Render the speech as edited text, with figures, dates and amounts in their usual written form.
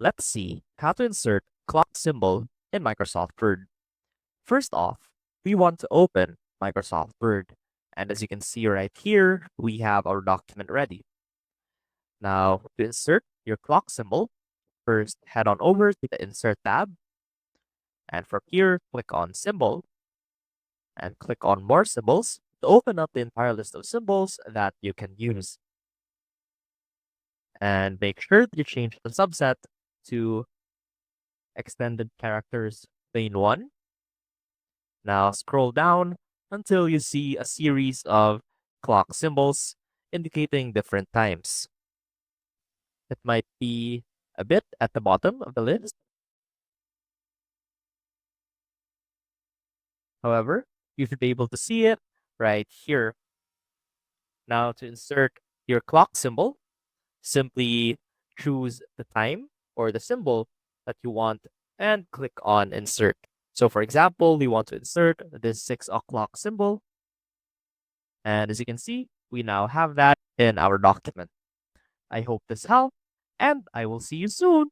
Let's see how to insert clock symbol in Microsoft Word. First off, we want to open Microsoft Word. And as you can see right here, we have our document ready. Now, to insert your clock symbol, first head on over to the Insert tab. And from here, click on Symbol and click on More Symbols to open up the entire list of symbols that you can use. And make sure that you change the subset to extended characters plain 1. Now scroll down until you see a series of clock symbols indicating different times. It might be a bit at the bottom of the list. However, you should be able to see it right here. Now to insert your clock symbol, simply choose the time or the symbol that you want and click on Insert. So for example, we want to insert this 6 o'clock symbol. And as you can see, we now have that in our document. I hope this helped, and I will see you soon.